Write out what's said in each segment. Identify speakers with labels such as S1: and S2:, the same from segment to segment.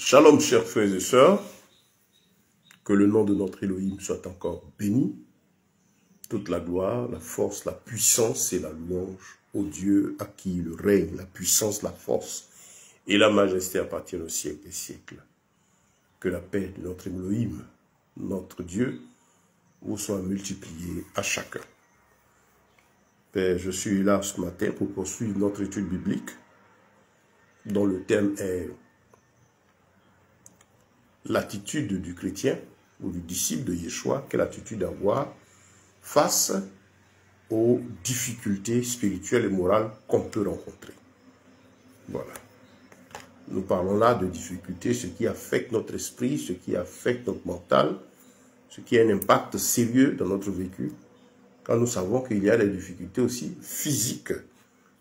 S1: Shalom, chers frères et sœurs, que le nom de notre Elohim soit encore béni. Toute la gloire, la force, la puissance et la louange au Dieu à qui le règne, la puissance, la force et la majesté appartiennent au siècle des siècles. Que la paix de notre Elohim, notre Dieu, vous soit multipliée à chacun. Père, je suis là ce matin pour poursuivre notre étude biblique dont le thème est l'attitude du chrétien ou du disciple de Yeshua, quelle attitude avoir face aux difficultés spirituelles et morales qu'on peut rencontrer. Voilà. Nous parlons là de difficultés, ce qui affecte notre esprit, ce qui affecte notre mental, ce qui a un impact sérieux dans notre vécu, quand nous savons qu'il y a des difficultés aussi physiques.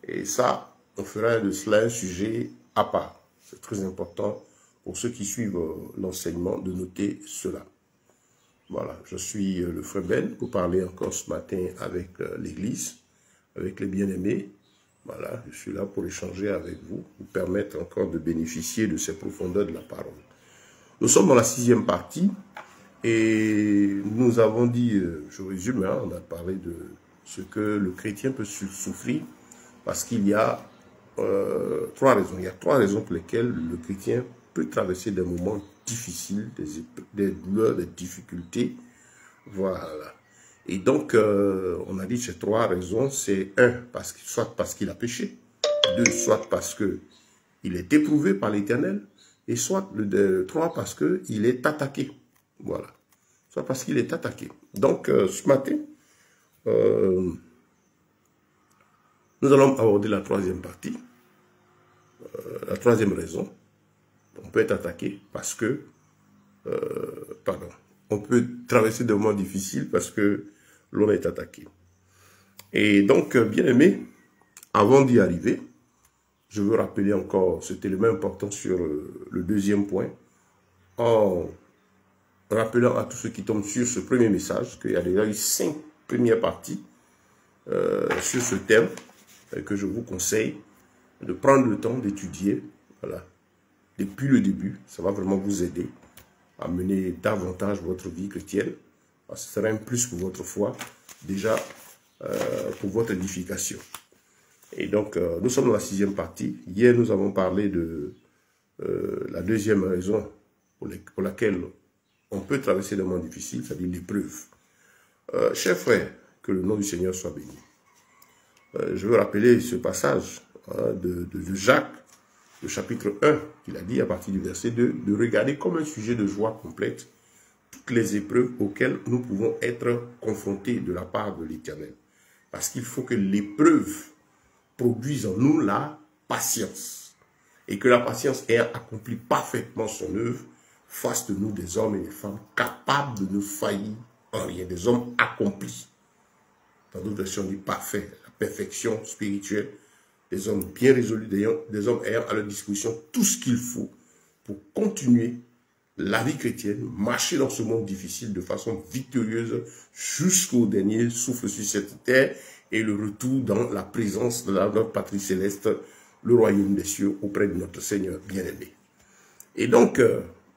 S1: Et ça, on fera de cela un sujet à part. C'est très important pour ceux qui suivent l'enseignement de noter cela. Voilà, je suis le frère Ben pour parler encore ce matin avec l'église, avec les bien-aimés. Voilà, je suis là pour échanger avec vous, vous permettre encore de bénéficier de ces profondeurs de la parole. Nous sommes dans la 6e partie et nous avons dit, je résume, hein, on a parlé de ce que le chrétien peut souffrir parce qu'il y a 3 raisons. Il y a 3 raisons pour lesquelles le chrétien peut traverser des moments difficiles, des douleurs, des difficultés. Voilà. Et donc, on a dit ces 3 raisons, c'est 1, soit parce qu'il a péché, 2, soit parce qu'il est éprouvé par l'Éternel, et soit 3, parce qu'il est attaqué. Voilà. Soit parce qu'il est attaqué. Donc, ce matin, nous allons aborder la 3e partie, la 3e raison. On peut être attaqué parce que, on peut traverser des moments difficiles parce que l'on est attaqué. Et donc, bien aimé, avant d'y arriver, je veux rappeler encore cet élément important sur le 2e point, en rappelant à tous ceux qui tombent sur ce premier message qu'il y a déjà eu 5 premières parties sur ce thème que je vous conseille de prendre le temps d'étudier, voilà. Depuis le début, ça va vraiment vous aider à mener davantage votre vie chrétienne. Ce sera un plus pour votre foi, déjà pour votre édification. Et donc, nous sommes dans la 6e partie. Hier, nous avons parlé de la 2e raison pour laquelle on peut traverser des moments difficiles, c'est-à-dire l'épreuve. Chers frères, que le nom du Seigneur soit béni. Je veux rappeler ce passage de Jacques, le chapitre 1, qu'il a dit à partir du verset 2, de regarder comme un sujet de joie complète toutes les épreuves auxquelles nous pouvons être confrontés de la part de l'Éternel. Parce qu'il faut que l'épreuve produise en nous la patience. Et que la patience ait accompli parfaitement son œuvre, fasse de nous des hommes et des femmes capables de ne faillir en rien, des hommes accomplis. Dans d'autres versions, on dit parfait, la perfection spirituelle. Des hommes bien résolus, des hommes ayant à leur disposition tout ce qu'il faut pour continuer la vie chrétienne, marcher dans ce monde difficile de façon victorieuse jusqu'au dernier souffle sur cette terre et le retour dans la présence de notre patrie céleste, le royaume des cieux, auprès de notre Seigneur bien-aimé. Et donc,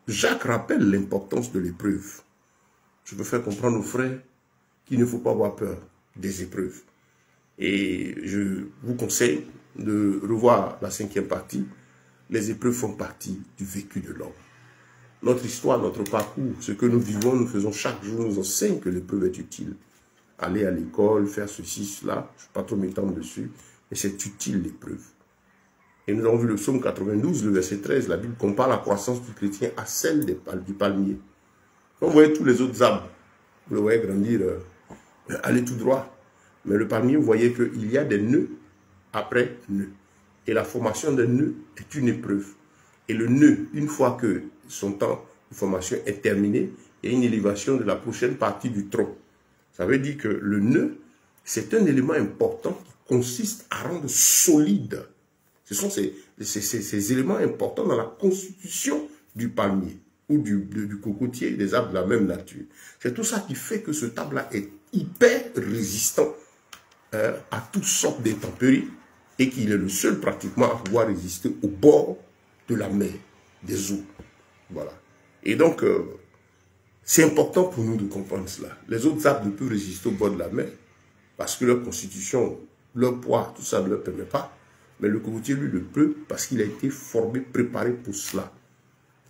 S1: Jacques rappelle l'importance de l'épreuve. Je veux faire comprendre aux frères qu'il ne faut pas avoir peur des épreuves. Et je vous conseille de revoir la 5e partie. Les épreuves font partie du vécu de l'homme. Notre histoire, notre parcours, ce que nous vivons, nous faisons chaque jour, nous enseigne que l'épreuve est utile. Aller à l'école, faire ceci, cela, je ne vais pas trop m'étendre dessus, mais c'est utile l'épreuve. Et nous avons vu le psaume 92, le verset 13, la Bible compare la croissance du chrétien à celle du palmier. Quand vous voyez tous les autres arbres, vous le voyez grandir, aller tout droit. Mais le palmier, vous voyez qu'il y a des nœuds après nœuds. Et la formation d'un nœud est une épreuve. Et le nœud, une fois que son temps de formation est terminé, il y a une élévation de la prochaine partie du tronc. Ça veut dire que le nœud, c'est un élément important qui consiste à rendre solide. Ce sont ces éléments importants dans la constitution du palmier ou du cocotier, des arbres de la même nature. C'est tout ça qui fait que ce arbre-là est hyper résistant à toutes sortes d'intempéries et qu'il est le seul pratiquement à pouvoir résister au bord de la mer, des eaux. Voilà. Et donc, c'est important pour nous de comprendre cela. Les autres arbres ne peuvent résister au bord de la mer parce que leur constitution, leur poids, tout ça ne leur permet pas. Mais le cocotier, lui, le peut parce qu'il a été formé, préparé pour cela.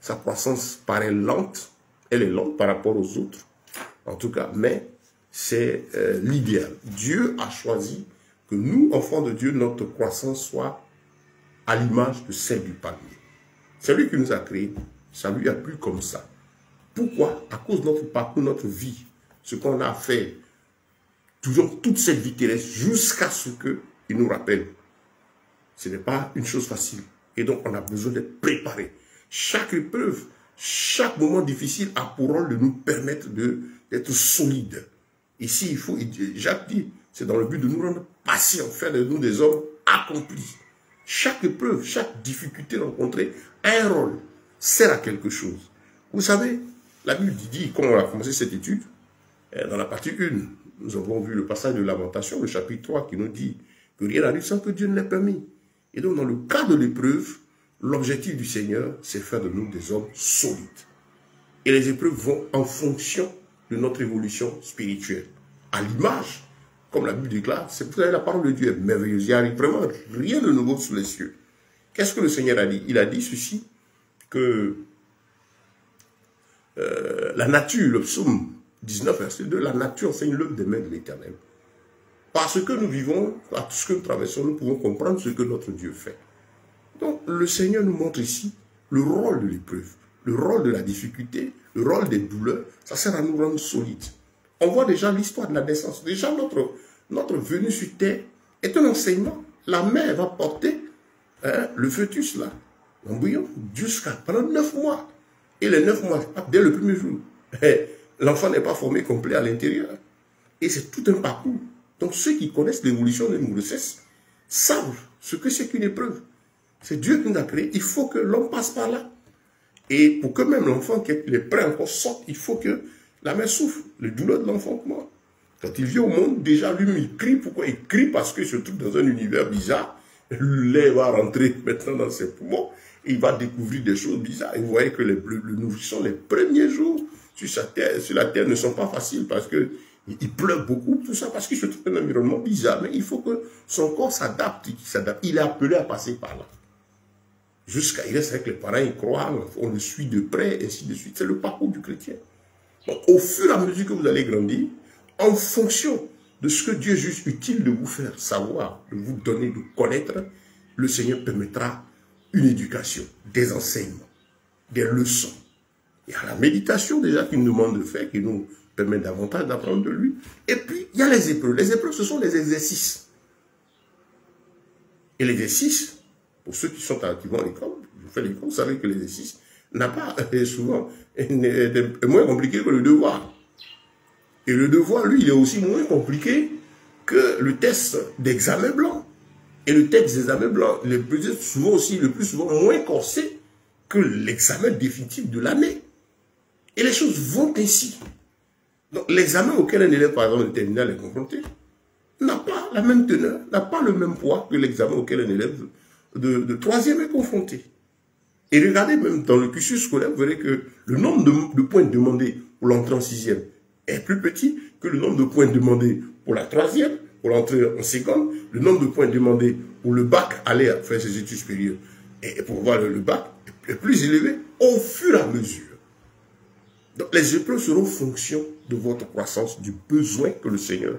S1: Sa croissance paraît lente. Elle est lente par rapport aux autres, en tout cas, mais c'est l'idéal. Dieu a choisi que nous, enfants de Dieu, notre croissance soit à l'image de celle du palmier. C'est lui qui nous a créés. Ça lui a plu comme ça. Pourquoi? À cause de notre parcours, notre vie, ce qu'on a fait, toujours toute cette vie terrestre, jusqu'à ce qu'il nous rappelle. Ce n'est pas une chose facile. Et donc, on a besoin d'être préparé. Chaque épreuve, chaque moment difficile a pour rôle de nous permettre d'être solides. Ici, il faut, Jacques dit, c'est dans le but de nous rendre patients, faire de nous des hommes accomplis. Chaque épreuve, chaque difficulté rencontrée a un rôle, sert à quelque chose. Vous savez, la Bible dit, quand on a commencé cette étude, dans la partie 1, nous avons vu le passage de Lamentation, le chapitre 3, qui nous dit que rien n'arrive sans que Dieu ne l'ait permis. Et donc, dans le cas de l'épreuve, l'objectif du Seigneur, c'est faire de nous des hommes solides. Et les épreuves vont en fonction de notre évolution spirituelle. À l'image, comme la Bible déclare, c'est pour ça que la parole de Dieu est merveilleuse. Il n'y a vraiment rien de nouveau sous les cieux. Qu'est-ce que le Seigneur a dit? Il a dit ceci, que la nature, le psaume 19, verset 2, la nature enseigne l'œuvre des mains de l'Éternel. Parce que nous vivons, à tout ce que nous traversons, nous pouvons comprendre ce que notre Dieu fait. Donc, le Seigneur nous montre ici le rôle de l'épreuve, le rôle de la difficulté, le rôle des douleurs. Ça sert à nous rendre solides. On voit déjà l'histoire de la naissance. Déjà, notre venue sur terre est un enseignement. La mère va porter le fœtus, là, l'embryon, jusqu'à pendant 9 mois. Et les 9 mois, dès le premier jour, l'enfant n'est pas formé complet à l'intérieur. Et c'est tout un parcours. Donc, ceux qui connaissent l'évolution d'une grossesse savent ce que c'est qu'une épreuve. C'est Dieu qui nous a créé. Il faut que l'homme passe par là. Et pour que même l'enfant qui est prêt encore sorte, il faut que la mère souffre. Le douleur de l'enfant, comment? Quand il vient au monde, déjà lui-même, il crie. Pourquoi il crie? Parce qu'il se trouve dans un univers bizarre. Le lait va rentrer maintenant dans ses poumons. Et il va découvrir des choses bizarres. Et vous voyez que le nourrisson, les premiers jours sur la terre ne sont pas faciles parce que il pleure beaucoup, tout ça, parce qu'il se trouve dans un environnement bizarre. Mais il faut que son corps s'adapte. Il est appelé à passer par là. Jusqu'à il reste avec les parents, ils croient, on le suit de près, et ainsi de suite. C'est le parcours du chrétien. Donc, au fur et à mesure que vous allez grandir, en fonction de ce que Dieu juge utile de vous faire savoir, de vous donner, de connaître, le Seigneur permettra une éducation, des enseignements, des leçons. Il y a la méditation déjà qu'il nous demande de faire, qui nous permet davantage d'apprendre de lui. Et puis, il y a les épreuves. Les épreuves, ce sont les exercices. Et l'exercice, pour ceux qui vont à l'école, vous faites l'école, vous savez que l'exercice n'a pas souvent est moins compliqué que le devoir. Et le devoir, lui, il est aussi moins compliqué que le test d'examen blanc. Et le test d'examen blanc, le plus souvent moins corsé que l'examen définitif de l'année. Et les choses vont ainsi. Donc l'examen auquel un élève, par exemple, de terminale est confronté, n'a pas la même teneur, n'a pas le même poids que l'examen auquel un élève de troisième est confronté. Et regardez même dans le cursus scolaire, vous verrez que le nombre de points demandés pour l'entrée en sixième est plus petit que le nombre de points demandés pour la troisième, pour l'entrée en seconde, le nombre de points demandés pour le bac, aller faire ses études supérieures, et pour voir le bac est plus élevé au fur et à mesure. Donc les épreuves seront fonction de votre croissance, du besoin que le Seigneur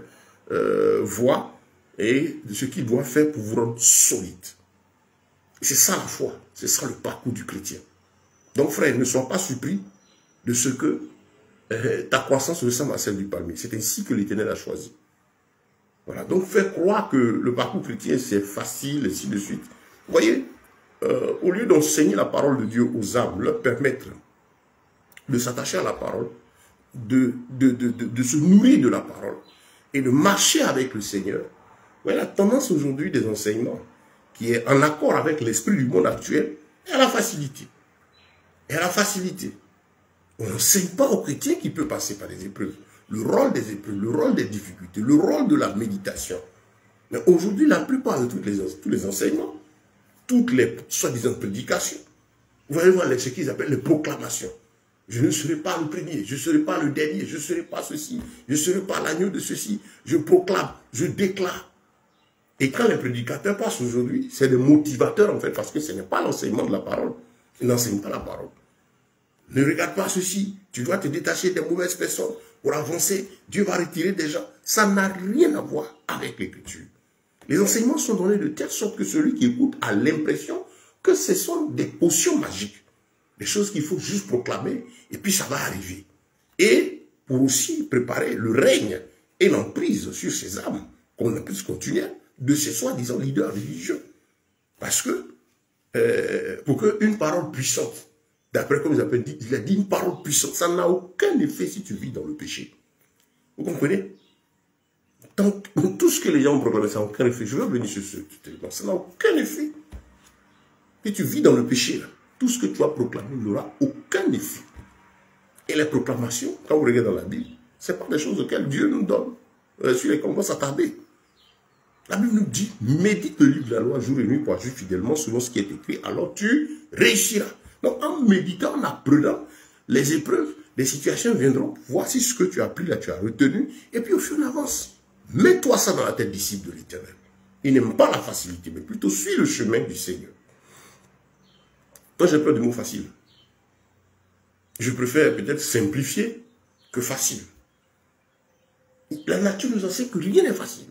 S1: voit et de ce qu'il doit faire pour vous rendre solide. C'est ça la foi, c'est ça le parcours du chrétien. Donc frère, ne sois pas surpris de ce que ta croissance ressemble à celle du palmier. C'est ainsi que l'Éternel a choisi. Voilà, donc faire croire que le parcours chrétien c'est facile, et ainsi de suite. Vous voyez, au lieu d'enseigner la parole de Dieu aux âmes, leur permettre de s'attacher à la parole, de se nourrir de la parole et de marcher avec le Seigneur, voyez, la tendance aujourd'hui des enseignements qui est en accord avec l'esprit du monde actuel est à la facilité. Et à la facilité. On n'enseigne pas aux chrétiens qui peut passer par des épreuves. Le rôle des épreuves, le rôle des difficultés, le rôle de la méditation. Mais aujourd'hui, la plupart de tous les enseignements, toutes les soi-disant prédications, Vous allez voir ce qu'ils appellent les proclamations. Je ne serai pas le premier, je ne serai pas le dernier, je ne serai pas ceci, je ne serai pas l'agneau de ceci. Je proclame, je déclare. Et quand les prédicateurs passent aujourd'hui, c'est des motivateurs en fait, parce que ce n'est pas l'enseignement de la parole. Ils n'enseignent pas la parole. Ne regarde pas ceci, tu dois te détacher des mauvaises personnes pour avancer. Dieu va retirer des gens. Ça n'a rien à voir avec l'écriture. Les enseignements sont donnés de telle sorte que celui qui écoute a l'impression que ce sont des potions magiques. Des choses qu'il faut juste proclamer et puis ça va arriver. Et pour aussi préparer le règne et l'emprise sur ces âmes, qu'on puisse continuer de ces soi-disant leaders religieux. Parce que, pour qu'une parole puissante, d'après comme il a dit une parole puissante, ça n'a aucun effet si tu vis dans le péché. Vous comprenez? Donc, tout ce que les gens ont proclamé, ça n'a aucun effet. Je vais revenir sur ce élément. Ça n'a aucun effet. Si tu vis dans le péché, là, tout ce que tu as proclamé n'aura aucun effet. Et les proclamations, quand vous regardez dans la Bible, ce n'est pas des choses auxquelles Dieu nous donne, sur lesquelles on va s'attarder. La Bible nous dit, médite le livre de la loi jour et nuit pour agir fidèlement selon ce qui est écrit, alors tu réussiras. Donc en méditant, en apprenant les épreuves, les situations viendront, voici ce que tu as appris là, tu as retenu, et puis au fur et à mesure, mets-toi ça dans la tête disciple de l'Éternel. Il n'aime pas la facilité, mais plutôt suis le chemin du Seigneur. Moi j'ai peur du mot facile. Je préfère peut-être simplifier que facile. La nature nous enseigne que rien n'est facile.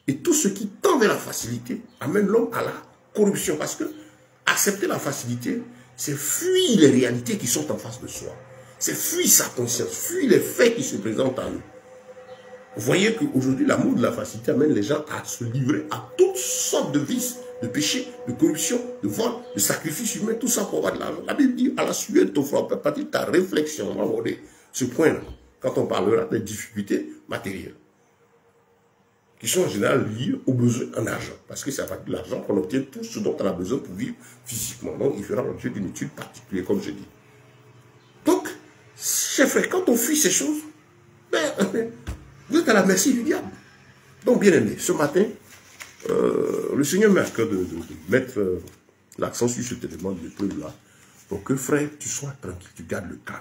S1: Et tout ce qui tend vers la facilité amène l'homme à la corruption. Parce que accepter la facilité, c'est fuir les réalités qui sont en face de soi. C'est fuir sa conscience, fuir les faits qui se présentent à nous. Vous voyez qu'aujourd'hui, l'amour de la facilité amène les gens à se livrer à toutes sortes de vices, de péchés, de corruption, de vol, de sacrifices humains, tout ça pour avoir de l'argent. La Bible dit, à la sueur de ton front, peut partir de ta réflexion. On va aborder ce point-là, quand on parlera des difficultés matérielles, qui sont en général liées aux besoins en argent. Parce que c'est à partir de l'argent qu'on obtient tout ce dont on a besoin pour vivre physiquement. Donc, il fera l'objet d'une étude particulière, comme je dis. Donc, chers frères, quand on fuit ces choses, vous êtes à la merci du diable. Donc, bien aimé, ce matin, le Seigneur m'a à cœur de mettre l'accent sur cet élément de l'épreuve-là, pour que, frère, tu sois tranquille, tu gardes le calme.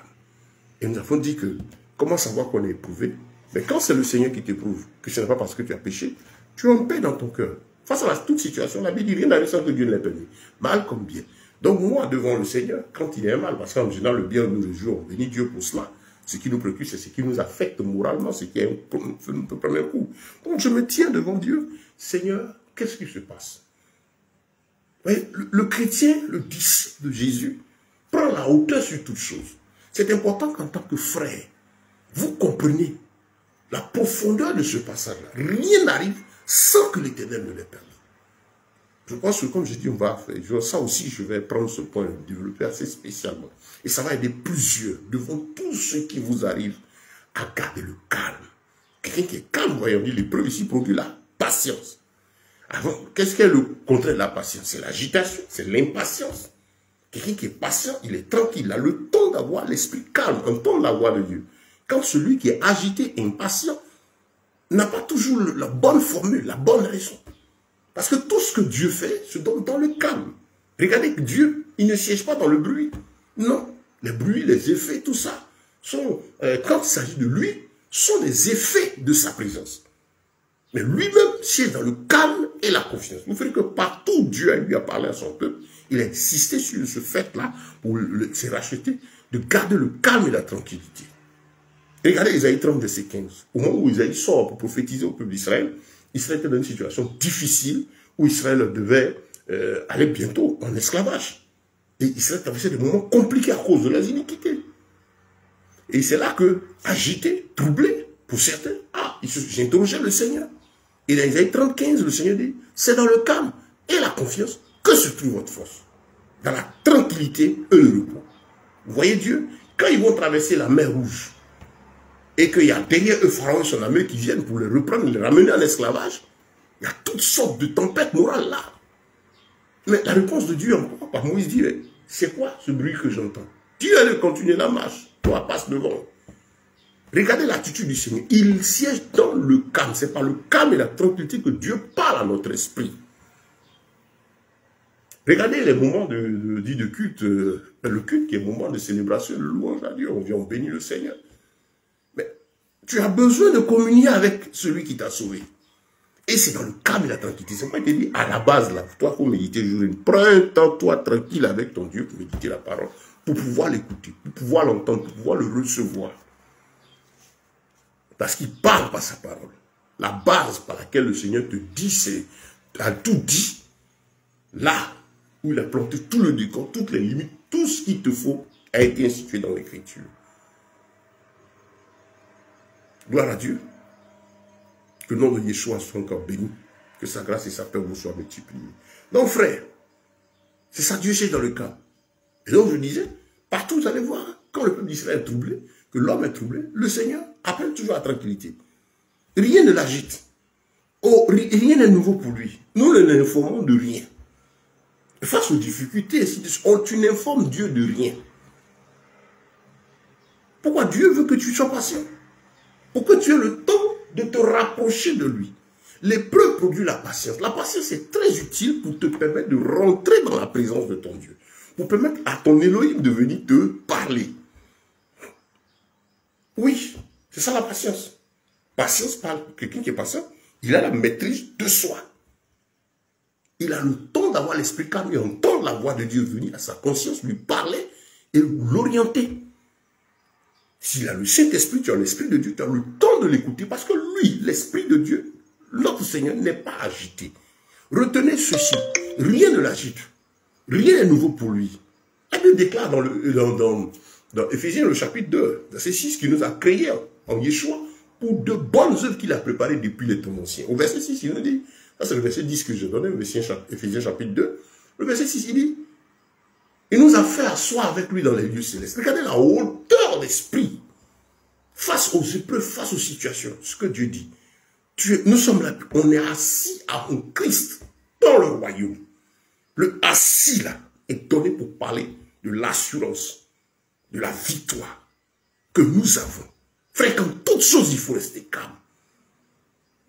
S1: Et nous avons dit que, comment savoir qu'on est éprouvé? Mais quand c'est le Seigneur qui t'éprouve, que ce n'est pas parce que tu as péché, tu es en paix dans ton cœur. Face à toute situation, la Bible dit rien n'arrive sans que Dieu ne l'ait permis. Mal comme bien. Donc moi, devant le Seigneur, quand il y a un mal, parce qu'en général, le bien nous le jouons, bénis Dieu pour cela. Ce qui nous préoccupe, c'est ce qui nous affecte moralement, ce qui est notre premier coup. Donc je me tiens devant Dieu. Seigneur, qu'est-ce qui se passe? Vous voyez, le chrétien, le disciple de Jésus, prend la hauteur sur toute chose. C'est important qu'en tant que frère, vous compreniez la profondeur de ce passage-là. Rien n'arrive sans que l'Éternel ne l'ait permis. Je pense que, comme je dis, on va faire ça aussi, je vais prendre ce point, le développer assez spécialement. Et ça va aider plusieurs, devant tout ce qui vous arrive, à garder le calme. Quelqu'un qui est calme, voyons dire, l'épreuve ici produit la patience. Alors, qu'est-ce qu'est le contraire de la patience? C'est l'agitation, c'est l'impatience. Quelqu'un qui est patient, il est tranquille, il a le temps d'avoir l'esprit calme, un temps de la voix de Dieu. Quand celui qui est agité et impatient n'a pas toujours la bonne formule, la bonne raison. Parce que tout ce que Dieu fait se donne dans le calme. Regardez que Dieu, il ne siège pas dans le bruit. Non, les bruits, les effets, tout ça, sont, quand il s'agit de lui, sont les effets de sa présence. Mais lui-même siège dans le calme et la confiance. Vous verrez que partout Dieu lui a parlé à son peuple, il a insisté sur ce fait-là pour se racheter, de garder le calme et la tranquillité. Regardez Isaïe 30, verset 15. Au moment où Isaïe sort pour prophétiser au peuple d'Israël, Israël était dans une situation difficile où Israël devait aller bientôt en esclavage. Et Israël traversait des moments compliqués à cause de leurs iniquités. Et c'est là que, agité, troublé, pour certains, j'interrogeais le Seigneur. Et dans Isaïe 35, le Seigneur dit, c'est dans le calme et la confiance que se trouve votre force. Dans la tranquillité et le repos. Vous voyez Dieu, quand ils vont traverser la mer Rouge, et qu'il y a derrière eux Pharaon et son armée qui viennent pour les reprendre, les ramener en esclavage, il y a toutes sortes de tempêtes morales là. Mais la réponse de Dieu encore, par Moïse dit, c'est quoi ce bruit que j'entends? Dieu allait continuer la marche, toi passe devant. Regardez l'attitude du Seigneur, il siège dans le calme, c'est par le calme et la tranquillité que Dieu parle à notre esprit. Regardez les moments de culte, le culte qui est un moment de célébration, de louange à Dieu. On vient, on bénit le Seigneur. Mais tu as besoin de communier avec celui qui t'a sauvé. Et c'est dans le calme et la tranquillité. C'est moi qui te dis, à la base, là, toi, il faut méditer jour et nuit. Prends un temps, toi, tranquille avec ton Dieu pour méditer la parole, pour pouvoir l'écouter, pour pouvoir l'entendre, pour pouvoir le recevoir. Parce qu'il parle par sa parole. La base par laquelle le Seigneur te dit, c'est, a tout dit, là où il a planté tout le décor, toutes les limites, tout ce qu'il te faut a été institué dans l'Écriture. Gloire à Dieu. Que le nom de Yeshua soit encore béni. Que sa grâce et sa paix vous soient multipliées. Donc frère, c'est ça Dieu cherche dans le cas. Et donc je disais, partout vous allez voir, quand le peuple d'Israël est troublé, que l'homme est troublé, le Seigneur appelle toujours à la tranquillité. Rien ne l'agite. Oh, rien n'est nouveau pour lui. Nous ne l'informons de rien. Face aux difficultés, tu n'informes Dieu de rien. Pourquoi Dieu veut que tu sois patient? Pour que tu aies le temps de te rapprocher de lui. L'épreuve produit la patience. La patience est très utile pour te permettre de rentrer dans la présence de ton Dieu. Pour permettre à ton Elohim de venir te parler. Oui, c'est ça la patience. Patience parle. Quelqu'un qui est patient, il a la maîtrise de soi. Il a le temps d'avoir l'esprit calme et entendre la voix de Dieu venir à sa conscience, lui parler et l'orienter. S'il a le Saint-Esprit, tu as l'Esprit de Dieu, tu as le temps de l'écouter parce que lui, l'Esprit de Dieu, notre Seigneur, n'est pas agité. Retenez ceci, rien ne l'agite. Rien n'est nouveau pour lui. La Bible déclare dans Éphésiens, le chapitre 2, verset 6, qu'il nous a créés en Yeshua pour de bonnes œuvres qu'il a préparées depuis les temps anciens. Au verset 6, il nous dit, ça c'est le verset 10 que je donnais, Éphésiens chapitre 2, le verset 6, il dit, il nous a fait asseoir avec lui dans les lieux célestes. Regardez la hauteur d'esprit face aux épreuves, face aux situations. Ce que Dieu dit. Nous sommes là, on est assis en Christ dans le royaume. Le assis là est donné pour parler de l'assurance, de la victoire que nous avons. Frère, comme toute chose, il faut rester calme.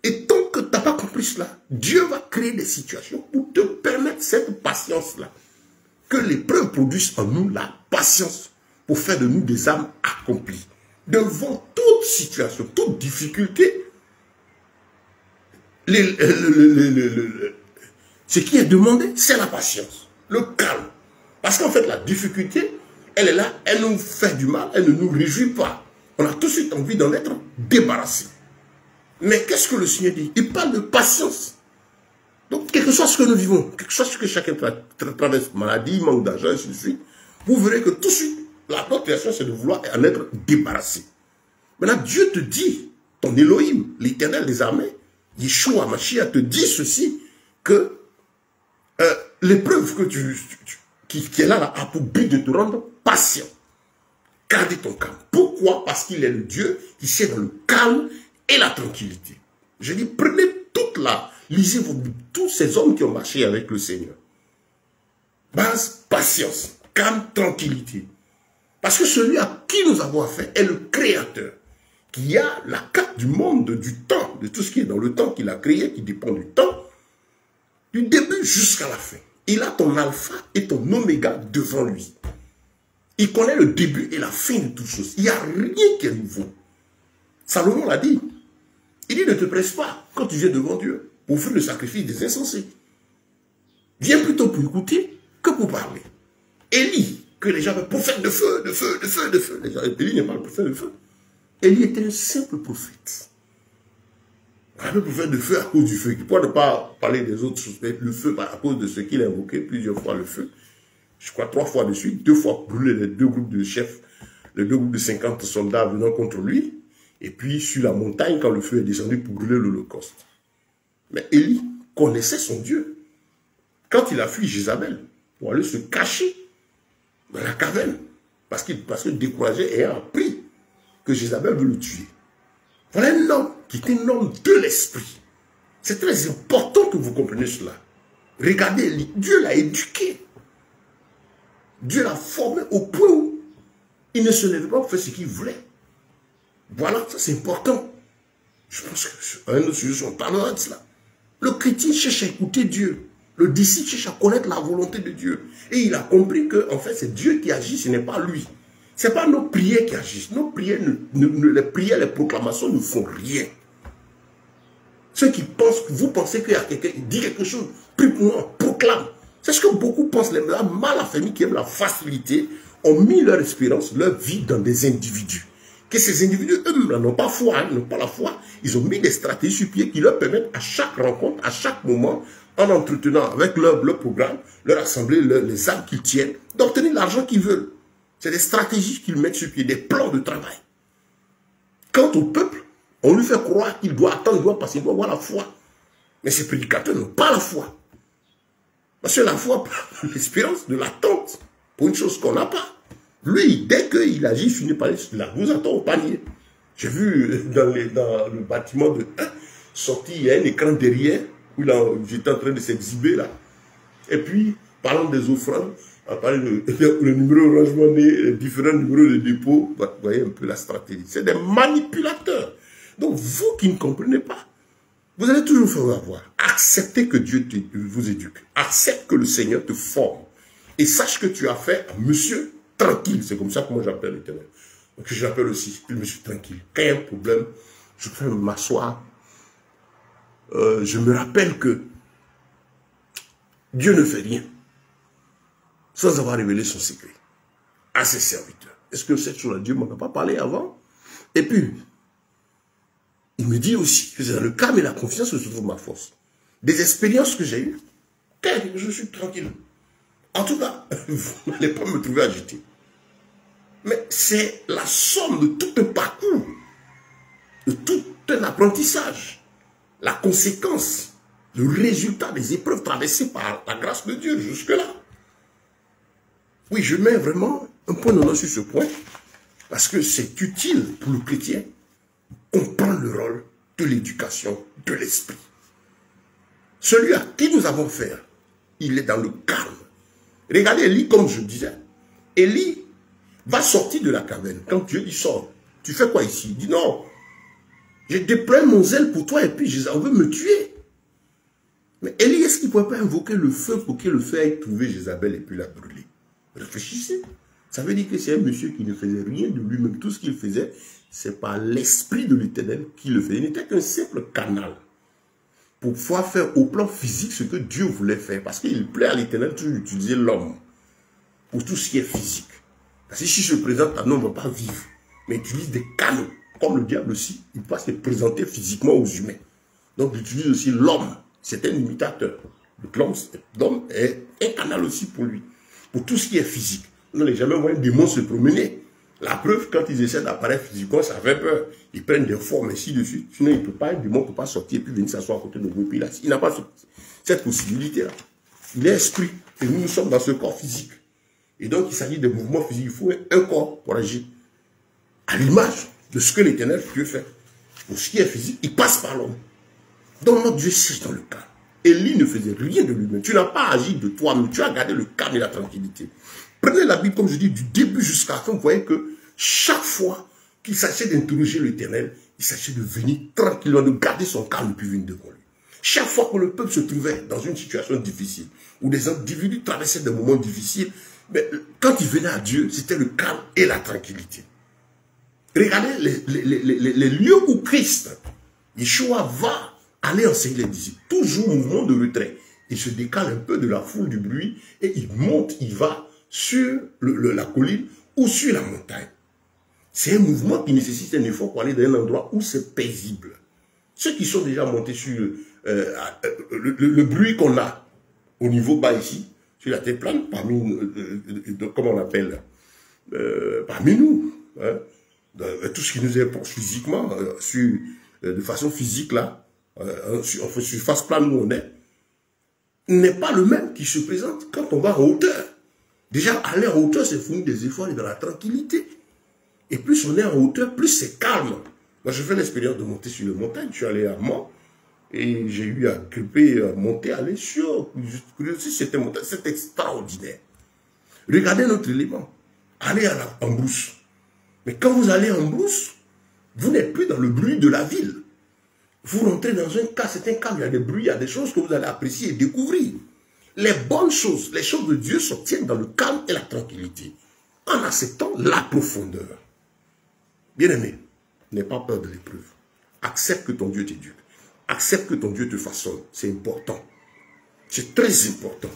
S1: Et tant que tu n'as pas compris cela, Dieu va créer des situations pour te permettre cette patience-là. Que l'épreuve produise en nous la patience pour faire de nous des âmes accomplies. Devant toute situation, toute difficulté, ce qui est demandé, c'est la patience, le calme. Parce qu'en fait, la difficulté, elle est là, elle nous fait du mal, elle ne nous réjouit pas. On a tout de suite envie d'en être débarrassé. Mais qu'est-ce que le Seigneur dit? Il parle de patience. Donc, quel que soit ce que nous vivons, quel que soit ce que chacun traverse, maladie, manque d'argent, ainsi de suite, vous verrez que tout de suite, la notre réaction, c'est de vouloir en être débarrassé. Maintenant, Dieu te dit, ton Elohim, l'Éternel des armées, Yeshua, Mashiach, te dit ceci, que l'épreuve que qui est là a pour but de te rendre patient. Gardez ton calme. Pourquoi? Parce qu'il est le Dieu qui sait dans le calme et la tranquillité. Je dis, prenez lisez tous ces hommes qui ont marché avec le Seigneur. Base, patience, calme, tranquillité. Parce que celui à qui nous avons affaire est le Créateur, qui a la carte du monde, du temps, de tout ce qui est dans le temps qu'il a créé, qui dépend du temps, du début jusqu'à la fin. Il a ton alpha et ton oméga devant lui. Il connaît le début et la fin de toutes choses. Il n'y a rien qui est nouveau. Salomon l'a dit. Il dit, ne te presse pas quand tu viens devant Dieu pour offrir le sacrifice des insensés. Viens plutôt pour écouter que pour parler. Élie, que les gens appellent prophète de feu, de feu, de feu, de feu. Élie n'est pas le prophète de feu. Élie était un simple prophète. Un prophète de feu à cause du feu. Qui pourrait ne pas parler des autres choses, mais le feu à cause de ce qu'il a invoqué plusieurs fois le feu. Je crois 3 fois de suite, 2 fois brûlé les 2 groupes de chefs, les 2 groupes de 50 soldats venant contre lui. Et puis sur la montagne, quand le feu est descendu pour brûler l'Holocauste. Mais Élie connaissait son Dieu. Quand il a fui Jézabel, pour aller se cacher dans la caverne, parce que découragé et a appris que Jézabel veut le tuer. Voilà un homme qui est un homme de l'esprit. C'est très important que vous compreniez cela. Regardez, Dieu l'a éduqué. Dieu l'a formé au point où il ne se levait pas pour faire ce qu'il voulait. Voilà, ça c'est important. Je pense qu'un autre sujet, on parlera de cela. Le chrétien cherche à écouter Dieu. Le disciple cherche à connaître la volonté de Dieu. Et il a compris que, en fait, c'est Dieu qui agit, ce n'est pas lui. Ce n'est pas nos prières qui agissent. Nos prières, les prières, les proclamations ne font rien. Ceux qui pensent, vous pensez qu'il y a quelqu'un qui dit quelque chose, prie pour moi, proclame. C'est ce que beaucoup pensent. Les mal affermis qui aiment la facilité ont mis leur espérance, leur vie dans des individus. Que ces individus, eux, n'ont pas foi, n'ont pas la foi. Ils ont mis des stratégies sur pied qui leur permettent à chaque rencontre, à chaque moment, en entretenant avec leur programme, leur assemblée, les âmes qu'ils tiennent, d'obtenir l'argent qu'ils veulent. C'est des stratégies qu'ils mettent sur pied, des plans de travail. Quant au peuple, on lui fait croire qu'il doit attendre, il doit passer, il doit avoir la foi. Mais ces prédicateurs n'ont pas la foi. Parce que la foi, l'espérance de l'attente pour une chose qu'on n'a pas. Lui, dès qu'il agit, il finit par dire, là, vous attend au panier. J'ai vu dans le bâtiment de sorti, il y a un écran derrière, où j'étais en train de s'exhiber là. Et puis, parlant des offrandes, on parlait le numéro Orange Money, les différents numéros de dépôt, vous voyez un peu la stratégie. C'est des manipulateurs. Donc, vous qui ne comprenez pas, vous allez toujours faire avoir. Acceptez que Dieu vous éduque. Accepte que le Seigneur te forme. Et sache que tu as fait un monsieur tranquille. C'est comme ça que moi j'appelle l'Éternel. Donc j'appelle aussi le monsieur tranquille. Quand il y a un problème, je peux m'asseoir. Je me rappelle que Dieu ne fait rien sans avoir révélé son secret à ses serviteurs. Est-ce que cette chose-là, Dieu ne m'en a pas parlé avant? Et puis, il me dit aussi que c'est dans le calme et la confiance que se trouve ma force. Des expériences que j'ai eues, je suis tranquille. En tout cas, vous n'allez pas me trouver agité. Mais c'est la somme de tout un parcours, de tout un apprentissage, la conséquence, le résultat des épreuves traversées par la grâce de Dieu jusque-là. Oui, je mets vraiment un point d'honneur sur ce point, parce que c'est utile pour le chrétien de comprendre le rôle de l'éducation de l'esprit. Celui à qui nous avons affaire, il est dans le calme. Regardez Élie, comme je disais. Élie va sortir de la caverne. Quand Dieu dit sort, tu fais quoi ici? Il dit non, je déploie mon zèle pour toi et puis on veut me tuer. Mais Élie, est-ce qu'il ne pouvait pas invoquer le feu pour que le feu aille trouver Jézabel et puis la brûler? Réfléchissez. Ça veut dire que c'est un monsieur qui ne faisait rien de lui-même. Tout ce qu'il faisait, c'est par l'esprit de l'Éternel qui le faisait. Il n'était qu'un simple canal pour pouvoir faire au plan physique ce que Dieu voulait faire. Parce qu'il plaît à l'Éternel toujours d'utiliser l'homme pour tout ce qui est physique. Parce que si je présente un homme, on ne va pas vivre. Mais il utilise des canaux. Comme le diable aussi, il peut se présenter physiquement aux humains. Donc il utilise aussi l'homme. C'est un imitateur. L'homme est un canal aussi pour lui. Pour tout ce qui est physique. Vous n'allez jamais voir un démon se promener. La preuve, quand ils essaient d'apparaître physiquement, ça fait peur. Ils prennent des formes ainsi de suite. Sinon, il ne peut pas, un démon ne peut pas sortir et puis venir s'asseoir à côté de nous. Il n'a pas cette possibilité-là. Il est esprit. Et nous sommes dans ce corps physique. Et donc, il s'agit de mouvements physiques. Il faut un corps pour agir. À l'image de ce que l'Éternel peut faire. Pour ce qui est physique, il passe par l'homme. Donc, notre Dieu siège dans le calme. Élie ne faisait rien de lui-même. Tu n'as pas agi de toi-même. Tu as gardé le calme et la tranquillité. Prenez la Bible, comme je dis, du début jusqu'à la fin. Vous voyez que chaque fois qu'il s'agissait d'interroger l'Éternel, il s'agissait de venir tranquillement, de garder son calme et puis venir devant lui. Chaque fois que le peuple se trouvait dans une situation difficile, où des individus traversaient des moments difficiles, mais quand ils venaient à Dieu, c'était le calme et la tranquillité. Regardez les lieux où Christ, Yeshua, va aller enseigner les disciples. Toujours mouvement de retrait. Il se décale un peu de la foule, du bruit, et il monte, il va sur la colline ou sur la montagne. C'est un mouvement qui nécessite un effort pour aller dans un endroit où c'est paisible. Ceux qui sont déjà montés sur le bruit qu'on a au niveau bas ici, sur la terre plane, parmi, comment on appelle, parmi nous, hein, tout ce qui nous approche physiquement, de façon physique là, sur face plane où on est, n'est pas le même qui se présente quand on va en hauteur. Déjà, aller en hauteur, c'est fournir des efforts et dans la tranquillité. Et plus on est en hauteur, plus c'est calme. Moi, je fais l'expérience de monter sur les montagnes. Je suis allé à Mans et j'ai eu à grimper, à monter, aller sur. C'était extraordinaire. Regardez notre élément. Allez en brousse. Mais quand vous allez en brousse, vous n'êtes plus dans le bruit de la ville. Vous rentrez dans un cas, c'est un cas, il y a des bruits, il y a des choses que vous allez apprécier et découvrir. Les bonnes choses, les choses de Dieu s'obtiennent dans le calme et la tranquillité, en acceptant la profondeur. Bien-aimé, n'aie pas peur de l'épreuve. Accepte que ton Dieu t'éduque. Accepte que ton Dieu te façonne. C'est important. C'est très important.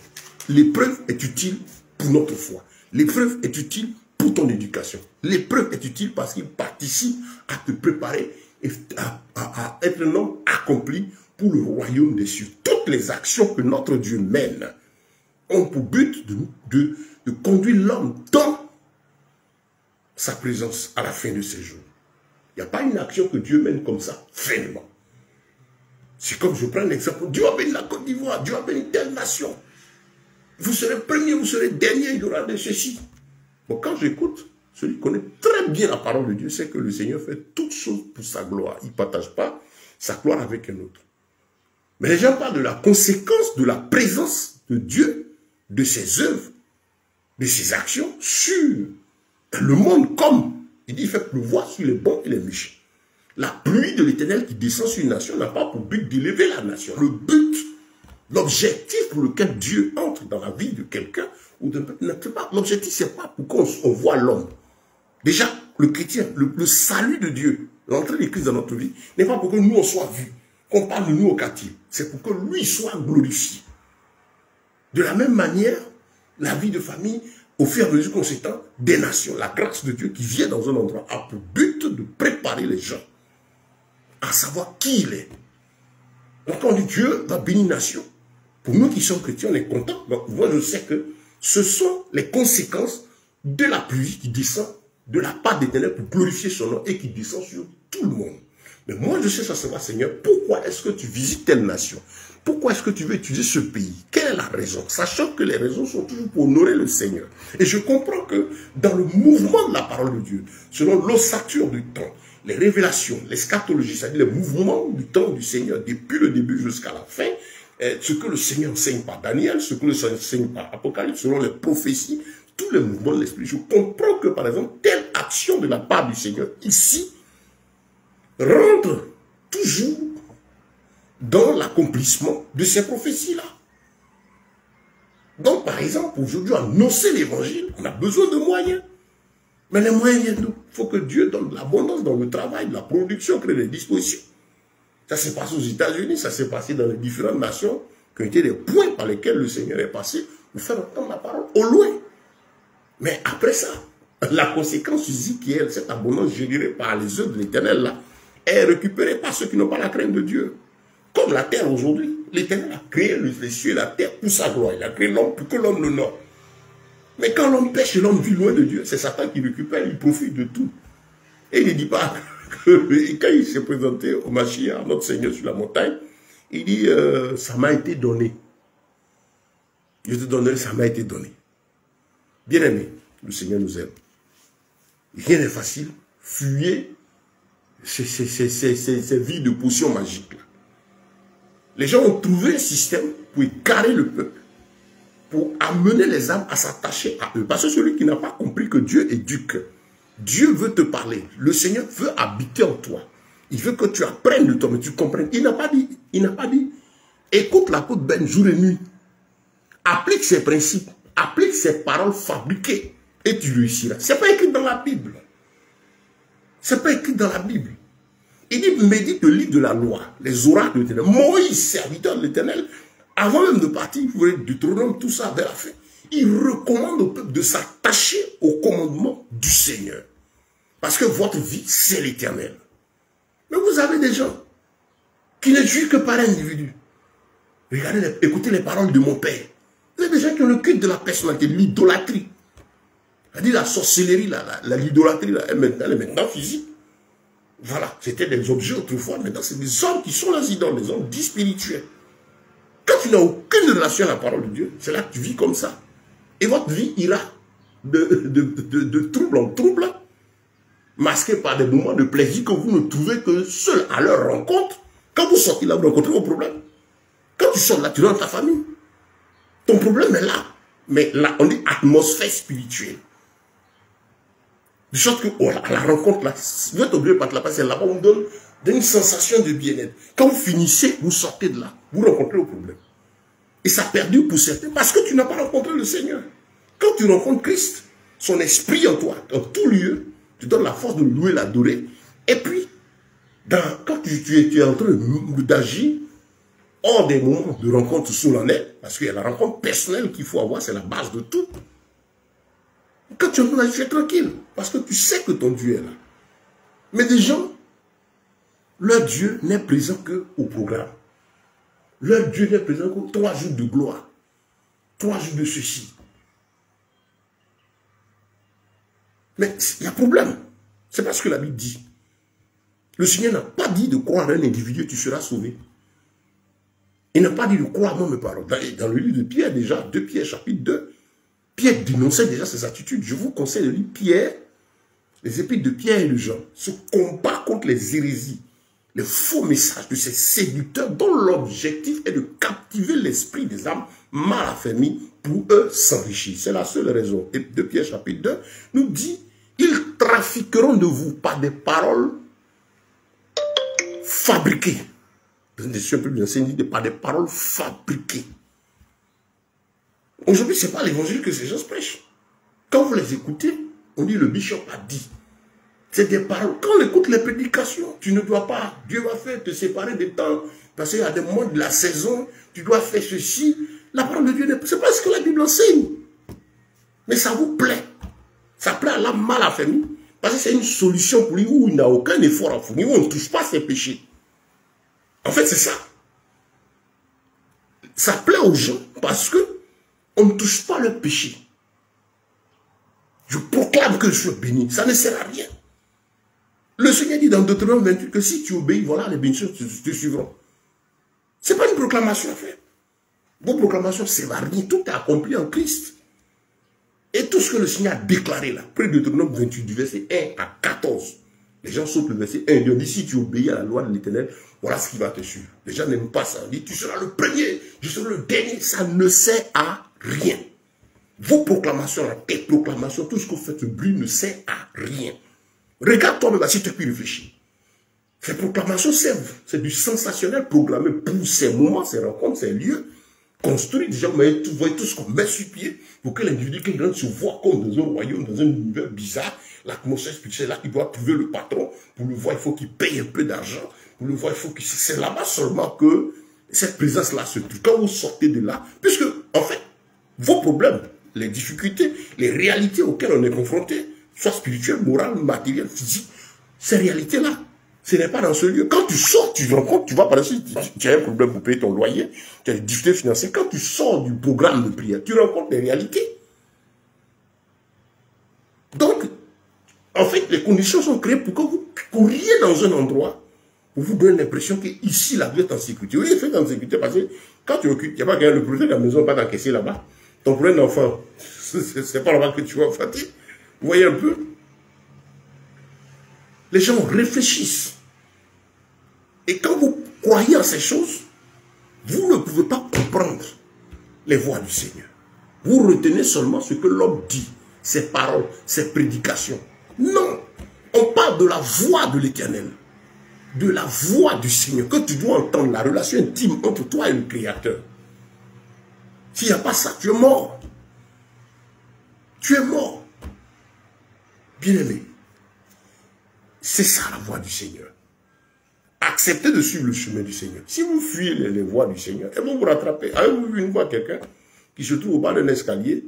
S1: L'épreuve est utile pour notre foi. L'épreuve est utile pour ton éducation. L'épreuve est utile parce qu'il participe à te préparer et à être un homme accompli pour le royaume des cieux. Toutes les actions que notre Dieu mène ont pour but de conduire l'homme dans sa présence à la fin de ses jours. Il n'y a pas une action que Dieu mène comme ça, finalement. C'est comme je prends l'exemple, Dieu a béni la Côte d'Ivoire, Dieu a béni telle nation. Vous serez premier, vous serez dernier, il y aura de ceci. Bon, quand j'écoute, celui qui connaît très bien la parole de Dieu, c'est que le Seigneur fait toutes choses pour sa gloire. Il ne partage pas sa gloire avec un autre. Mais les gens parlent de la conséquence de la présence de Dieu, de ses œuvres, de ses actions sur le monde comme il dit, il fait pleuvoir sur les bons et les méchants. La pluie de l'Éternel qui descend sur une nation n'a pas pour but d'élever la nation. Le but, l'objectif pour lequel Dieu entre dans la vie de quelqu'un ou d'un peuple, l'objectif, c'est pas pour qu'on voit l'homme. Déjà, le chrétien, le salut de Dieu, l'entrée de Christ dans notre vie, n'est pas pour que nous on soit vus, qu'on parle de nous au quartier. C'est pour que lui soit glorifié. De la même manière, la vie de famille, au fur et à mesure qu'on s'étend, des nations, la grâce de Dieu qui vient dans un endroit a pour but de préparer les gens à savoir qui il est. Donc quand on dit Dieu va bénir une nation, pour nous qui sommes chrétiens, on est contents. Donc moi je sais que ce sont les conséquences de la pluie qui descend de la part d'Éternel pour glorifier son nom et qui descend sur tout le monde. Mais moi je sais ça, c'est Seigneur, pourquoi est-ce que tu visites telle nation? Pourquoi est-ce que tu veux utiliser ce pays? Quelle est la raison? Sachant que les raisons sont toujours pour honorer le Seigneur. Et je comprends que dans le mouvement de la parole de Dieu, selon l'ossature du temps, les révélations, l'eschatologie, c'est-à-dire les mouvements du temps du Seigneur, depuis le début jusqu'à la fin, ce que le Seigneur enseigne par Daniel, ce que le Seigneur enseigne par Apocalypse, selon les prophéties, tous les mouvements de l'Esprit. Je comprends que, par exemple, telle action de la part du Seigneur, ici, rentre toujours dans l'accomplissement de ces prophéties-là. Donc, par exemple, aujourd'hui, annoncer l'évangile, on a besoin de moyens. Mais les moyens viennent d'où? Il faut que Dieu donne de l'abondance dans le travail, de la production, crée des dispositions. Ça s'est passé aux États-Unis, ça s'est passé dans les différentes nations, qui ont été des points par lesquels le Seigneur est passé pour faire entendre la parole au loin. Mais après ça, la conséquence physique qui est cette abondance générée par les œuvres de l'Éternel là, est récupérée par ceux qui n'ont pas la crainte de Dieu. Comme la terre aujourd'hui, l'Éternel a créé les cieux et la terre pour sa gloire. Il a créé l'homme pour que l'homme l'honore. Mais quand l'homme pêche et l'homme vit loin de Dieu, c'est Satan qui récupère, il profite de tout. Et il ne dit pas que quand il s'est présenté au Mashiach, notre Seigneur sur la montagne, il dit, ça m'a été donné. Je te donnerai, ça m'a été donné. Bien aimé, le Seigneur nous aime. Rien n'est facile. Fuyez ces vies de potions magiques là. Les gens ont trouvé un système pour égarer le peuple, pour amener les âmes à s'attacher à eux. Parce que celui qui n'a pas compris que Dieu éduque, Dieu veut te parler. Le Seigneur veut habiter en toi. Il veut que tu apprennes de toi, mais tu comprennes. Il n'a pas dit, écoute l'apôtre Ben jour et nuit. Applique ses principes, applique ses paroles fabriquées et tu réussiras. Ce n'est pas écrit dans la Bible. Ce n'est pas écrit dans la Bible. Il dit, médite le livre de la loi, les oracles de l'Éternel. Moïse, serviteur de l'Éternel, avant même de partir, il voulait Deutéronome, tout ça, vers la fin. Il recommande au peuple de s'attacher au commandement du Seigneur. Parce que votre vie, c'est l'Éternel. Mais vous avez des gens qui ne jugent que par un individu. Regardez, écoutez les paroles de mon père. Vous avez des gens qui ont le culte de la personnalité, l'idolâtrie. C'est-à-dire la sorcellerie, l'idolâtrie, elle est maintenant physique. Voilà, c'était des objets autrefois, maintenant c'est des hommes qui sont les idoles, des hommes dits spirituels. Quand tu n'as aucune relation à la parole de Dieu, c'est là que tu vis comme ça. Et votre vie ira de trouble en trouble, masqué par des moments de plaisir que vous ne trouvez que seul à leur rencontre. Quand vous sortez là, vous rencontrez vos problèmes. Quand tu sors là, tu rentres ta famille. Ton problème est là. Mais là, on dit atmosphère spirituelle. De sorte que, oh, à la rencontre là, vous êtes obligé de partir là-bas, c'est là-bas, on vous donne une sensation de bien-être. Quand vous finissez, vous sortez de là, vous rencontrez le problème. Et ça perdure pour certains parce que tu n'as pas rencontré le Seigneur. Quand tu rencontres Christ, son esprit en toi, en tout lieu, tu donnes la force de louer, l'adorer. Et puis, quand tu es en train d'agir, hors des moments de rencontre solennelle, parce qu'il y a la rencontre personnelle qu'il faut avoir, c'est la base de tout. Quand tu es en train d'agir, tu es tranquille, parce que tu sais que ton Dieu est là. Mais des gens, leur Dieu n'est présent qu'au programme. Leur Dieu n'est présent que 3 jours de gloire, 3 jours de ceci. Mais il y a problème. C'est pas ce que la Bible dit. Le Seigneur n'a pas dit de croire à un individu, tu seras sauvé. Il n'a pas dit de croire à moi mes paroles. Dans le livre de Pierre, déjà, 2 Pierre, chapitre 2, Pierre dénonçait déjà ses attitudes. Je vous conseille de lire Pierre, les épîtres de Pierre et de Jean, se combattent contre les hérésies, les faux messages de ces séducteurs dont l'objectif est de captiver l'esprit des âmes mal affermies pour eux s'enrichir. C'est la seule raison. Et 2 Pierre, chapitre 2, nous dit, ils trafiqueront de vous par des paroles fabriquées. Par des paroles fabriquées. Aujourd'hui, ce n'est pas l'évangile que ces gens prêchent. Quand vous les écoutez, on dit le bishop a dit. C'est des paroles. Quand on écoute les prédications, tu ne dois pas, Dieu va faire te séparer des temps, parce qu'il y a des moments de la saison, tu dois faire ceci. La parole de Dieu, ce n'est pas ce que la Bible enseigne. Mais ça vous plaît. Ça plaît à l'âme mal affermie, parce que c'est une solution pour lui où il n'a aucun effort à fournir, où on ne touche pas ses péchés. En fait, c'est ça. Ça plaît aux gens parce que on ne touche pas le péché. Je proclame que je suis béni. Ça ne sert à rien. Le Seigneur dit dans Deutéronome 28 que si tu obéis, voilà, les bénédictions te suivront. Ce n'est pas une proclamation à faire. Vos proclamations ne servent à rien. Tout est accompli en Christ. Et tout ce que le Seigneur a déclaré là, près de Deutéronome 28, du verset 1 à 14, les gens sautent le verset 1, ils disent si tu obéis à la loi de l'Éternel, voilà ce qui va te suivre. Les gens n'aiment pas ça. Ils disent tu seras le premier, je serai le dernier. Ça ne sert à rien. Vos proclamations, tes proclamations, tout ce que vous faites brille ne sert à rien. Regarde toi-même si tu peux réfléchir. Ces proclamations servent. C'est du sensationnel programmé pour ces moments, ces rencontres, ces lieux construits. Déjà, vous voyez tout ce qu'on met sur pied pour que l'individu qui rentre se voit comme dans un royaume, dans un univers bizarre. L'atmosphère spirituelle là, il doit trouver le patron. Pour le voir, il faut qu'il paye un peu d'argent. Pour le voir, il faut qu'il... C'est là-bas seulement que cette présence-là se trouve. Quand vous sortez de là, puisque, en fait, vos problèmes, les difficultés, les réalités auxquelles on est confronté, soit spirituelles, morales, matérielles, physiques, ces réalités-là, ce n'est pas dans ce lieu. Quand tu sors, tu rencontres, tu vas par exemple, tu as un problème pour payer ton loyer, tu as des difficultés financières. Quand tu sors du programme de prière, tu rencontres des réalités. Donc, en fait, les conditions sont créées pour que vous couriez dans un endroit où vous donne l'impression qu'ici, là, vous êtes en sécurité. Oui, vous êtes en sécurité parce que quand tu occupes, il n'y a pas quelqu'un, le projet de la maison va pas t'encaisser là-bas. Ton problème d'enfant, c'est pas là-bas que tu vas enfanter. Vous voyez un peu? Les gens réfléchissent. Et quand vous croyez en ces choses, vous ne pouvez pas comprendre les voix du Seigneur. Vous retenez seulement ce que l'homme dit, ses paroles, ses prédications. Non, on parle de la voix de l'Éternel, de la voix du Seigneur, que tu dois entendre, la relation intime entre toi et le Créateur. S'il n'y a pas ça, tu es mort. Tu es mort. Bien-aimé, c'est ça la voix du Seigneur. Acceptez de suivre le chemin du Seigneur. Si vous fuyez les voies du Seigneur, elles vont vous rattraper. Avez-vous vu une fois quelqu'un qui se trouve au bas d'un escalier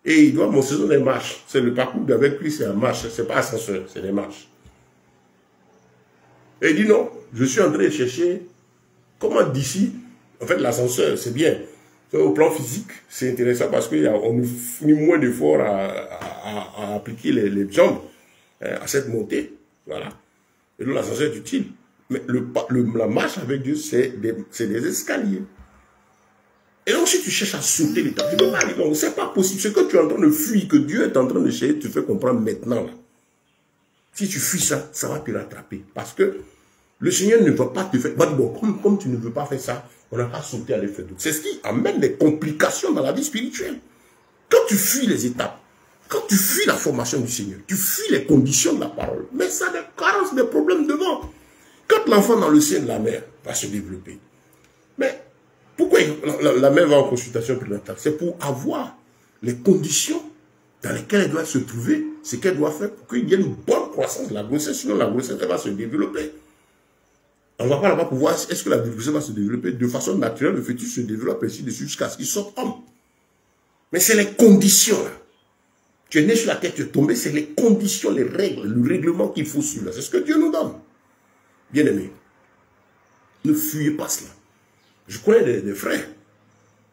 S1: et il doit monter sur des marches? C'est le parcours d'avec lui, c'est la marche, c'est pas ascenseur, c'est des marches. Et il dit non, je suis en train de chercher comment d'ici, en fait l'ascenseur c'est bien. Au plan physique, c'est intéressant parce qu'on nous fournit moins d'efforts à appliquer les jambes à cette montée. Voilà. Et donc l'ascenseur est utile. Mais la marche avec Dieu, c'est des escaliers. Et donc, si tu cherches à sauter les temps, tu ne peux pas aller. Donc, c'est pas possible. Ce que tu es en train de fuir, que Dieu est en train de chercher, tu fais comprendre maintenant. Là. Si tu fuis ça, ça va te rattraper. Parce que le Seigneur ne va pas te faire. Bon, comme tu ne veux pas faire ça, on n'a pas sauté à aller faire d'autres. C'est ce qui amène des complications dans la vie spirituelle. Quand tu fuis les étapes, quand tu fuis la formation du Seigneur, tu fuis les conditions de la parole, mais ça a des carences, des problèmes devant. Quand l'enfant dans le sein de la mère va se développer, mais Pourquoi la mère va en consultation prénatale? C'est pour avoir les conditions dans lesquelles elle doit se trouver, ce qu'elle doit faire pour qu'il y ait une bonne croissance de la grossesse, sinon la grossesse elle va se développer. On ne va pas là-bas pour voir est-ce que la grossesse va se développer de façon naturelle, le fœtus se développe ainsi de suite jusqu'à ce qu'il sorte homme. Mais c'est les conditions là. Tu es né sur la terre, tu es tombé, c'est les conditions, les règles, le règlement qu'il faut suivre. C'est ce que Dieu nous donne. Bien aimé, ne fuyez pas cela. Je connais des frères.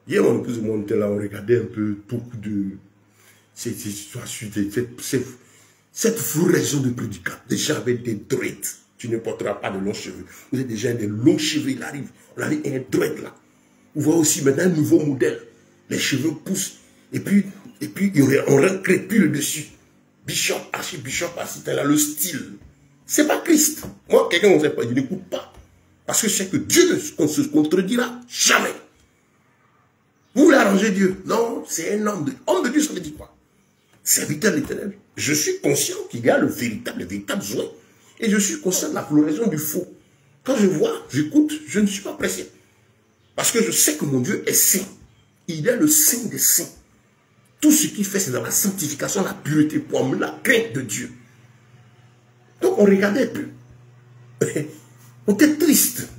S1: Hier, mon épouse et moi, on était là, on regardait un peu beaucoup de... Cette floraison de prédicats. Des gens avec des dreads. Tu ne porteras pas de longs cheveux. Vous êtes déjà des longs cheveux, il arrive. On a un dread là. Vous voyez aussi maintenant un nouveau modèle. Les cheveux poussent. Et puis on recrépule dessus. Bishop, archibishop, c'est là le style. C'est pas Christ. Moi, quelqu'un ne sait pas, je n'écoute pas. Parce que je sais que Dieu ne se contredira jamais. Vous voulez arranger Dieu? Non, c'est un homme de... Homme de Dieu, ça veut dire quoi? Serviteur de l'Éternel. Je suis conscient qu'il y a le véritable joint. Et je suis conscient de la floraison du faux. Quand je vois, j'écoute, je ne suis pas pressé. Parce que je sais que mon Dieu est saint. Il est le saint des saints. Tout ce qu'il fait, c'est dans la sanctification, la pureté, pour la crainte de Dieu. Donc on regardait plus. On était triste.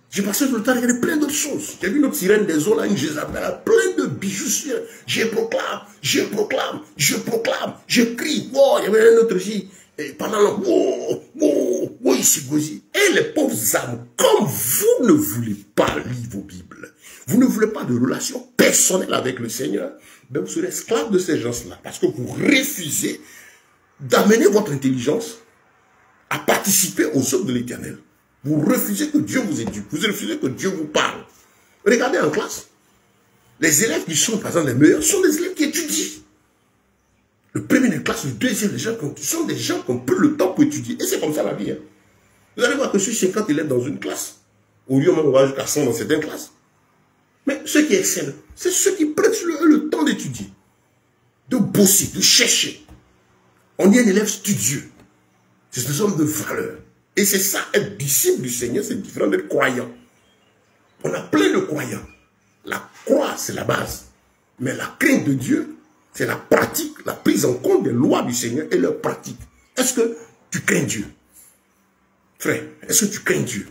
S1: J'ai passé tout le temps à regarder plein d'autres choses. J'ai vu notre sirène des eaux là, une Jézabel, plein de bijoux. Je proclame, je proclame, je proclame, je crie. Oh, il y avait un autre ici. Et pendant le ici, ici. Et les pauvres âmes, comme vous ne voulez pas lire vos Bibles, vous ne voulez pas de relation personnelle avec le Seigneur, ben vous serez esclave de ces gens-là. Parce que vous refusez d'amener votre intelligence à participer aux œuvres de l'Éternel. Vous refusez que Dieu vous éduque. Vous refusez que Dieu vous parle. Regardez en classe. Les élèves qui sont, par exemple, les meilleurs sont des élèves qui étudient. Le premier de classe, le deuxième, sont des gens qui ont peu le temps pour étudier. Et c'est comme ça la vie. Hein. Vous allez voir que sur 50 élèves dans une classe, au lieu on va jusqu'à 100 dans certaines classes. Mais ceux qui excellent, c'est ceux qui prennent le temps d'étudier, de bosser, de chercher. On est un élève studieux. C'est des hommes de valeur. Et c'est ça, être disciple du Seigneur, c'est différent d'être croyant. On a plein de croyants. La croix, c'est la base. Mais la crainte de Dieu, c'est la pratique, la prise en compte des lois du Seigneur et leur pratique. Est-ce que tu crains Dieu? Frère, est-ce que tu crains Dieu?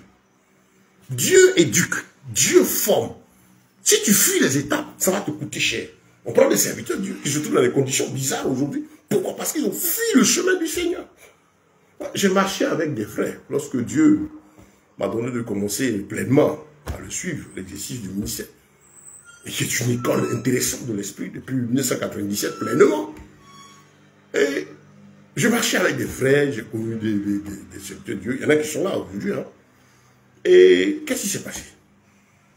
S1: Dieu éduque, Dieu forme. Si tu fuis les étapes, ça va te coûter cher. On prend des serviteurs de Dieu qui se trouvent dans des conditions bizarres aujourd'hui. Pourquoi? Parce qu'ils ont fui le chemin du Seigneur. J'ai marché avec des frères lorsque Dieu m'a donné de commencer pleinement à le suivre, l'exercice du ministère. Et c'est une école intéressante de l'esprit depuis 1997 pleinement. Et je marchais avec des frères, j'ai connu des serviteurs de Dieu. Il y en a qui sont là aujourd'hui. Hein. Et qu'est-ce qui s'est passé?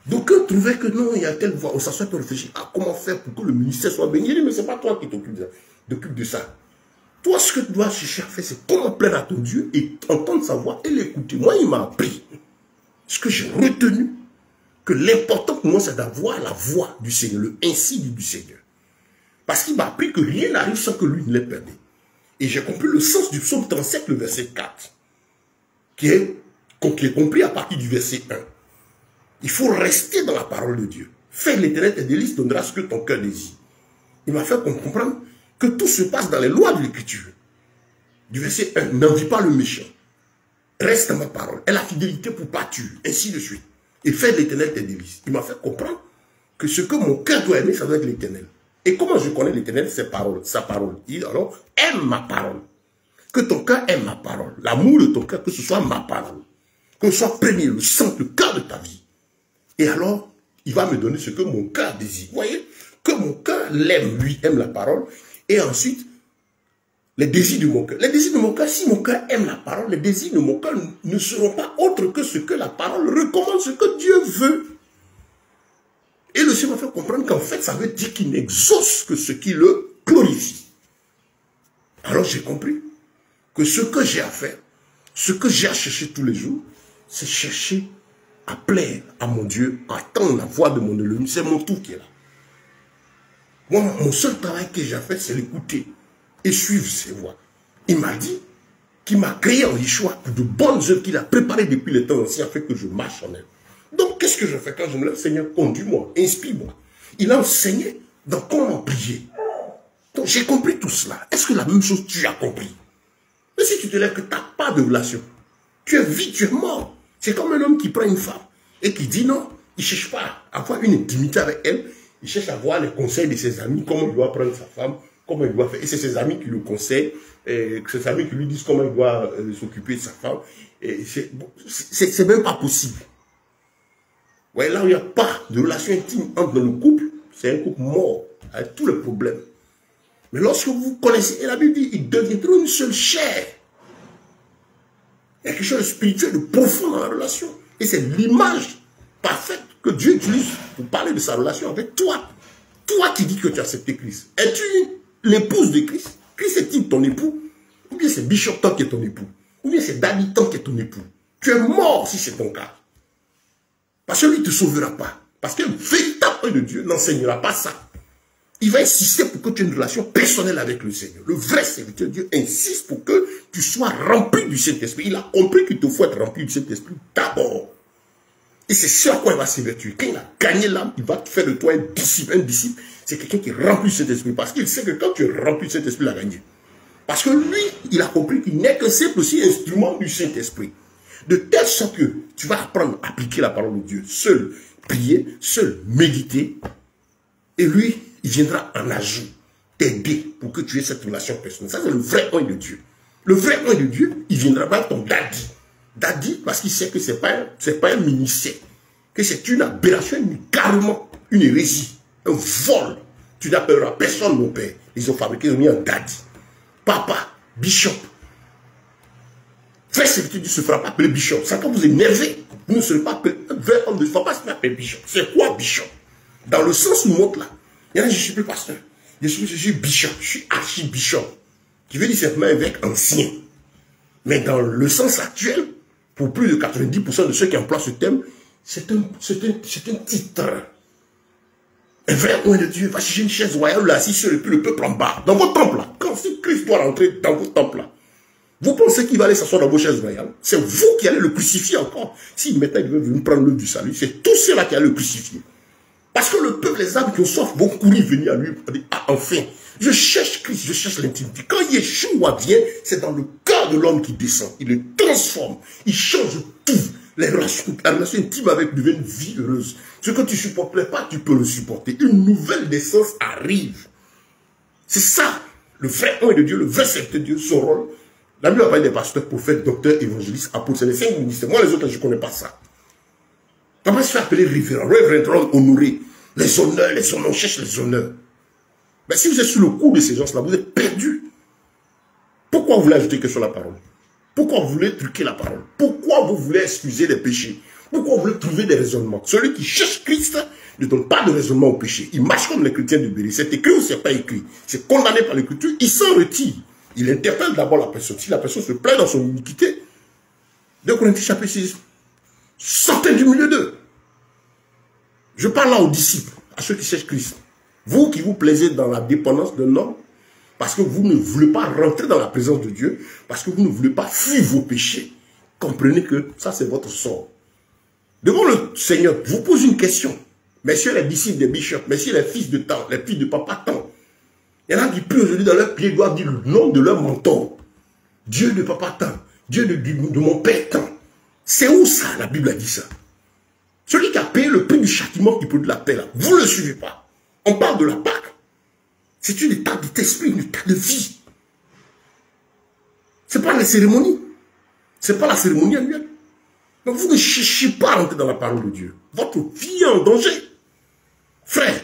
S1: D'aucuns trouvaient que non, il y a telle voie. On s'assoit pour réfléchir à comment faire pour que le ministère soit béni. Mais ce n'est pas toi qui t'occupes de ça. Toi, ce que tu dois chercher à faire, c'est comment plaire à ton Dieu et entendre sa voix et l'écouter. Moi, il m'a appris. Ce que j'ai retenu, que l'important pour moi, c'est d'avoir la voix du Seigneur, le ainsi du Seigneur. Parce qu'il m'a appris que rien n'arrive sans que lui ne l'ait permis. Et j'ai compris le sens du psaume 37, le verset 4, qui est compris à partir du verset 1. Il faut rester dans la parole de Dieu. Faire l'Éternel tes délices donnera ce que ton cœur désire. Il m'a fait comprendre que tout se passe dans les lois de l'Écriture. Du verset 1, n'envie pas le méchant. Reste dans ma parole. Et la fidélité pour pas tuer. Ainsi de suite. Et faire l'Éternel tes délices. Il m'a fait comprendre que ce que mon cœur doit aimer, ça doit être l'Éternel. Et comment je connais l'Éternel? Ses paroles, sa parole. Il dit alors, aime ma parole. Que ton cœur aime ma parole. L'amour de ton cœur, que ce soit ma parole. Que ce soit premier, le centre, le cœur de ta vie. Et alors, il va me donner ce que mon cœur désire. Vous voyez? Que mon cœur l'aime, lui, aime la parole. Et ensuite, les désirs de mon cœur. Les désirs de mon cœur, si mon cœur aime la parole, les désirs de mon cœur ne seront pas autres que ce que la parole recommande, ce que Dieu veut. Et le Seigneur m'a fait comprendre qu'en fait, ça veut dire qu'il n'exauce que ce qui le glorifie. Alors j'ai compris que ce que j'ai à faire, ce que j'ai à chercher tous les jours, c'est chercher à plaire à mon Dieu, à attendre la voix de mon Elohim. C'est mon tout qui est là. Moi, mon seul travail que j'ai à faire, c'est l'écouter et suivre ses voies. Il m'a dit qu'il m'a créé en Yeshua pour de bonnes œuvres qu'il a préparées depuis les temps anciens afin que je marche en elle. Donc, Donc, qu'est-ce que je fais quand je me lève? Seigneur, conduis-moi, inspire-moi. Il a enseigné dans comment prier. Donc, j'ai compris tout cela. Est-ce que la même chose tu as compris? Mais si tu te lèves que tu n'as pas de relation, tu es vide, tu es mort. C'est comme un homme qui prend une femme et qui dit non, il ne cherche pas à avoir une intimité avec elle, il cherche à voir les conseils de ses amis, comment il doit prendre sa femme, comment il doit faire. Et c'est ses amis qui le conseillent, ses amis qui lui disent comment il doit s'occuper de sa femme. C'est même pas possible. Ouais, là où il n'y a pas de relation intime entre le couple, c'est un couple mort, avec tous les problèmes. Mais lorsque vous connaissez, et la Bible dit, ils deviendront une seule chair. Il y a quelque chose de spirituel, de profond dans la relation. Et c'est l'image parfaite que Dieu utilise pour parler de sa relation avec toi. Toi qui dis que tu as accepté Christ. Es-tu l'épouse de Christ? Christ est-il ton époux? Ou bien c'est Bishop Tom qui est ton époux? Ou bien c'est Daddy Tom qui est ton époux? Tu es mort si c'est ton cas. Parce que lui ne te sauvera pas. Parce qu'un véritable homme de Dieu n'enseignera pas ça. Il va insister pour que tu aies une relation personnelle avec le Seigneur. Le vrai serviteur de Dieu insiste pour que tu sois rempli du Saint-Esprit. Il a compris qu'il te faut être rempli du Saint-Esprit d'abord. Et c'est ce à quoi il va servir. Quand il a gagné l'âme, il va te faire de toi un disciple. Un disciple, c'est quelqu'un qui est rempli du Saint-Esprit. Parce qu'il sait que quand tu es rempli du Saint-Esprit, il a gagné. Parce que lui, il a compris qu'il n'est qu'un simple aussi instrument du Saint-Esprit. De telle sorte que tu vas apprendre à appliquer la parole de Dieu. Seul prier, seul méditer. Et lui, il viendra en ajout t'aider pour que tu aies cette relation personnelle. Ça, c'est le vrai oint de Dieu. Le vrai oint de Dieu, il viendra voir ton daddy. Daddy, parce qu'il sait que ce n'est pas un ministère. Que c'est une aberration, carrément une hérésie, un vol. Tu n'appelleras personne mon père. Ils ont fabriqué, ils ont mis un daddy. Papa, bishop. Frère serviteur Dieu ne se fera pas appeler bishop. Ça, quand vous énervez, vous ne serez pas appelé un vrai homme de Dieu. Il ne faut pas se faire appeler bishop. C'est quoi bishop? Dans le sens où on montre là. Il y en a, je ne suis plus pasteur. Je suis bishop, je suis archibishop. Qui veut dire simplement évêque ancien. Mais dans le sens actuel, pour plus de 90% de ceux qui emploient ce thème, c'est un titre. Un vrai oint de Dieu va chercher une chaise royale là, assis sur le peuple en bas. Dans votre temple là. Quand Christ doit rentrer dans votre temple là, vous pensez qu'il va aller s'asseoir dans vos chaises royales? C'est vous qui allez le crucifier encore. Si maintenant il veut venir prendre l'œuvre du salut, c'est tous ceux-là qui allez le crucifier. Parce que le peuple, les âmes qui ont soif vont courir venir à lui. Ah, enfin, je cherche Christ, je cherche l'intimité. Quand Yeshua vient, c'est dans le cœur de l'homme qui descend. Il le transforme. Il change tout. La relation intime avec lui devient une vie heureuse. Ce que tu ne supportais pas, tu peux le supporter. Une nouvelle naissance arrive. C'est ça, le vrai oint de Dieu, le vrai serviteur de Dieu, son rôle. La Bible a parlé des pasteurs, prophètes, docteurs, évangélistes, apôtres. C'est les 5 ministères. Moi, les autres, je ne connais pas ça. Comment se fait appeler révérend, honoré? Les honneurs, on cherche les honneurs. Mais si vous êtes sur le coup de ces gens-là, vous êtes perdus. Pourquoi vous voulez ajouter que sur la parole? Pourquoi vous voulez truquer la parole? Pourquoi vous voulez excuser les péchés? Pourquoi vous voulez trouver des raisonnements? Celui qui cherche Christ ne donne pas de raisonnement au péché. Il marche comme les chrétiens du Béry. C'est écrit ou c'est pas écrit? C'est condamné par l'écriture. Il s'en retire. Il interpelle d'abord la personne. Si la personne se plaît dans son iniquité, 2 Corinthiens chapitre 6, sortez du milieu d'eux. Je parle là aux disciples, à ceux qui cherchent Christ. Vous qui vous plaisez dans la dépendance d'un homme, parce que vous ne voulez pas rentrer dans la présence de Dieu, parce que vous ne voulez pas fuir vos péchés, comprenez que ça c'est votre sort. Devant le Seigneur, je vous pose une question. Messieurs les disciples des bishops, messieurs les fils de temps, les filles de papa temps, il y en a qui prient aujourd'hui dans leurs pieds, doivent dire le nom de leur mentor. Dieu de papa temps, Dieu de mon père temps. C'est où ça, la Bible a dit ça? Celui qui a payé le prix du châtiment qui produit la paix, là, vous ne le suivez pas. On parle de la Pâque. C'est une étape d'esprit, une étape de vie. Ce n'est pas la cérémonie. Ce n'est pas la cérémonie annuelle. Donc vous ne cherchez pas à rentrer dans la parole de Dieu. Votre vie est en danger. Frère,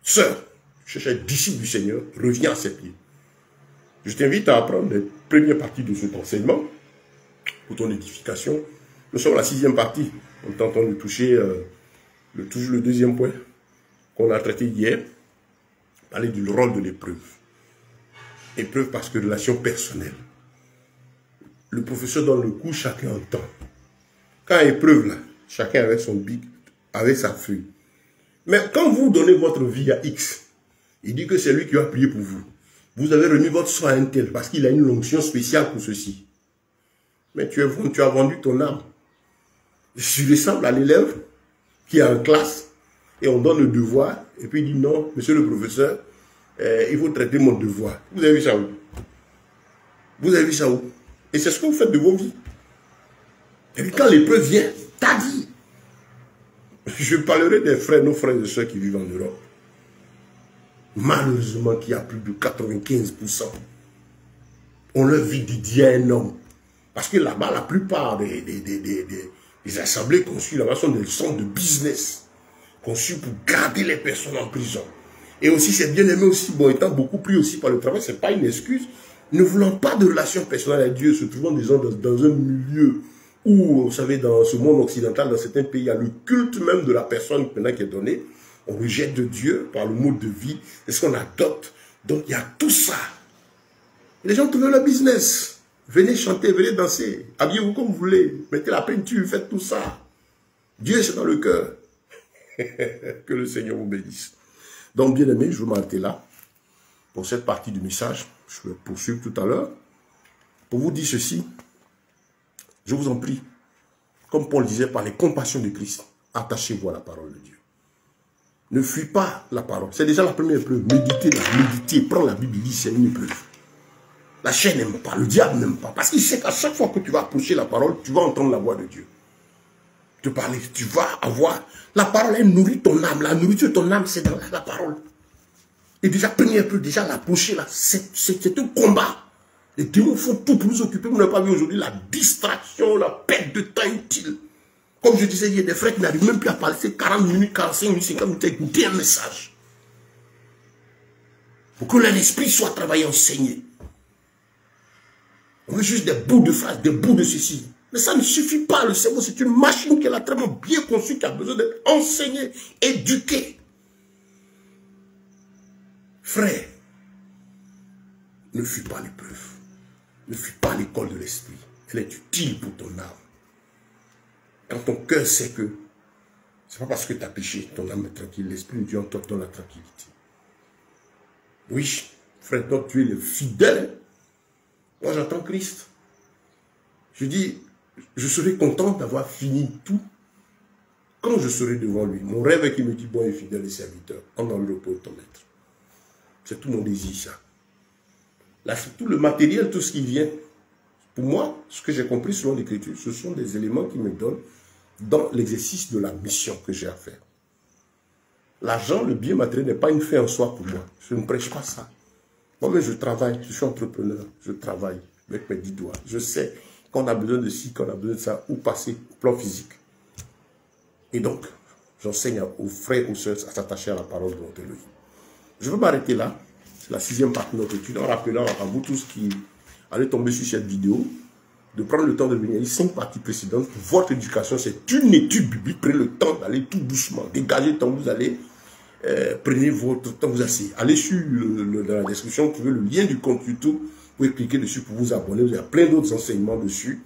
S1: sœur, cherche à être disciple du Seigneur, reviens à ses pieds. Je t'invite à apprendre les premières parties de cet enseignement pour ton édification. Nous sommes à la 6e partie. On est en train de toucher le deuxième point qu'on a traité hier, parler du rôle de l'épreuve. Épreuve parce que relation personnelle. Le professeur donne le cours, chacun entend. Quand épreuve, là, chacun avec son bic, avec sa feuille. Mais quand vous donnez votre vie à X, il dit que c'est lui qui va prier pour vous. Vous avez remis votre soin à un tel parce qu'il a une onction spéciale pour ceci. Mais tu as vendu ton âme. Je ressemble à l'élève qui est en classe, et on donne le devoir, et puis il dit non, monsieur le professeur, il faut traiter mon devoir. Vous avez vu ça où? Vous avez vu ça où? Et c'est ce que vous faites de vos vies. Et puis quand l'épreuve vient, t'as dit. Je parlerai des frères, nos frères et sœurs qui vivent en Europe. Malheureusement, qu'il y a plus de 95%. On leur vit dédié à un homme. Parce que là-bas, la plupart des assemblées conçues là-bas sont des centres de business. Conçus pour garder les personnes en prison. Et aussi, c'est bien aimé aussi, bon, étant beaucoup pris aussi par le travail, ce n'est pas une excuse. Ne voulant pas de relation personnelle avec Dieu, se trouvant disons, dans un milieu où, vous savez, dans ce monde occidental, dans certains pays, il y a le culte même de la personne maintenant qui est donné. On rejette de Dieu par le mode de vie. C'est ce qu'on adopte. Donc, il y a tout ça. Et les gens trouvent leur business. Venez chanter, venez danser. Habillez-vous comme vous voulez. Mettez la peinture, faites tout ça. Dieu, c'est dans le cœur. Que le Seigneur vous bénisse. Donc, bien aimé, je vais m'arrêter là pour cette partie du message. Je vais poursuivre tout à l'heure. Pour vous dire ceci, je vous en prie, comme Paul disait, par les compassions de Christ, attachez-vous à la parole de Dieu. Ne fuis pas la parole. C'est déjà la première épreuve. Méditez, prends la Bible, dit c'est une épreuve. La chair n'aime pas, le diable n'aime pas. Parce qu'il sait qu'à chaque fois que tu vas approcher la parole, tu vas entendre la voix de Dieu. Te parler, tu vas avoir... La parole, elle nourrit ton âme. La nourriture de ton âme, c'est dans la parole. Et déjà, première épreuve, déjà l'approcher là, c'est un combat. Les démons font tout pour nous occuper. Vous n'avez pas vu aujourd'hui la distraction, la perte de temps utile. Comme je disais, il y a des frères qui n'arrivent même plus à parler 40 minutes, 45 minutes, 50 minutes, écouter un message. Pour que l'esprit soit travaillé, enseigné. On veut juste des bouts de phrases, des bouts de ceci. Mais ça ne suffit pas. Le cerveau, c'est une machine qui est tellement bien conçue, qui a besoin d'être enseignée, éduquée. Frère, ne fuis pas l'épreuve. Ne fuis pas l'école de l'esprit. Elle est utile pour ton âme. Quand ton cœur sait que c'est pas parce que tu as péché, ton âme est tranquille, l'esprit de Dieu en toi donne la tranquillité. Oui, frère, toi tu es le fidèle. Moi j'attends Christ. Je dis, je serai content d'avoir fini tout quand je serai devant lui. Mon rêve est qu'il me dit bon et fidèle et serviteur, en dans le repos de ton maître. C'est tout mon désir ça. Là, tout le matériel, tout ce qui vient, pour moi, ce que j'ai compris selon l'Écriture, ce sont des éléments qui me donnent dans l'exercice de la mission que j'ai à faire. L'argent, le bien matériel n'est pas une fin en soi pour moi. Je ne prêche pas ça. Moi-même, je travaille, je suis entrepreneur, je travaille avec mes 10 doigts. Je sais qu'on a besoin de ci, qu'on a besoin de ça, où passer au plan physique. Et donc, j'enseigne aux frères, aux sœurs à s'attacher à la parole de notre Elohim. Je vais m'arrêter là. C'est la 6e partie de notre étude. En rappelant à vous tous qui allez tomber sur cette vidéo, de prendre le temps de venir. Les 5 parties précédentes, votre éducation, c'est une étude biblique. Prenez le temps d'aller tout doucement. Dégagez le temps, vous allez. Prenez votre temps, vous asseyez. Allez sur dans la description, vous trouvez le lien du compte YouTube. Vous pouvez cliquer dessus pour vous abonner. Vous avez plein d'autres enseignements dessus.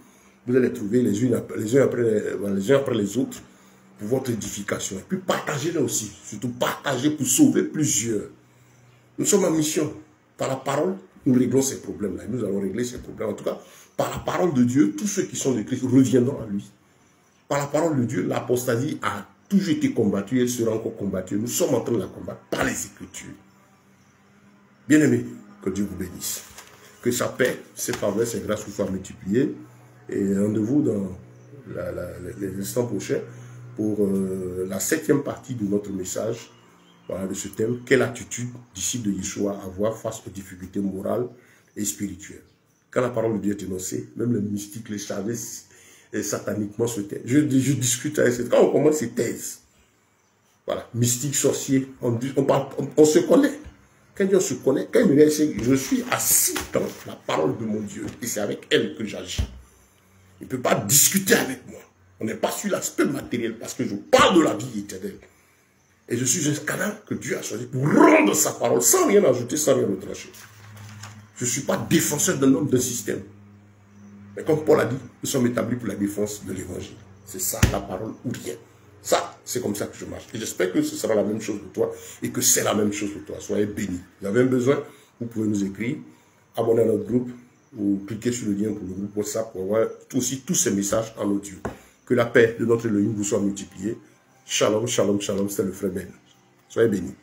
S1: Vous allez trouver les uns après les autres pour votre édification. Et puis partagez-les aussi. Surtout partagez pour sauver plusieurs. Nous sommes en mission. Par la parole, nous réglons ces problèmes-là. Nous allons régler ces problèmes. En tout cas, par la parole de Dieu, tous ceux qui sont de Christ reviendront à lui. Par la parole de Dieu, l'apostasie a toujours été combattue et elle sera encore combattue. Nous sommes en train de la combattre par les Écritures. Bien-aimés, que Dieu vous bénisse. Que sa paix, ses faveurs, ses grâces vous soient multipliées. Et rendez-vous dans les instants prochains pour la 7e partie de notre message. Voilà, de ce thème, quelle attitude disciple de Yeshua avoir face aux difficultés morales et spirituelles. Quand la parole de Dieu est énoncée, même les mystiques, les chargés sataniquement se taisent. Je discute avec ces... Quand on commence ces thèses, voilà, mystique, sorcier, on se connaît. Quand on se connaît, quand il me dit, je suis assis dans la parole de mon Dieu, et c'est avec elle que j'agis. Il ne peut pas discuter avec moi. On n'est pas sur l'aspect matériel, parce que je parle de la vie éternelle. Et je suis un canal que Dieu a choisi pour rendre sa parole sans rien ajouter, sans rien retrancher. Je ne suis pas défenseur d'un homme, d'un système. Mais comme Paul a dit, nous sommes établis pour la défense de l'évangile. C'est ça, la parole ou rien. Ça, c'est comme ça que je marche. Et j'espère que ce sera la même chose pour toi et que c'est la même chose pour toi. Soyez bénis. Vous avez un besoin, vous pouvez nous écrire, abonnez à notre groupe ou cliquez sur le lien pour le groupe WhatsApp pour avoir aussi tous ces messages en audio. Que la paix de notre Elohim vous soit multipliée. Shalom, shalom, shalom, c'est le frère Ben. Soyez bénis.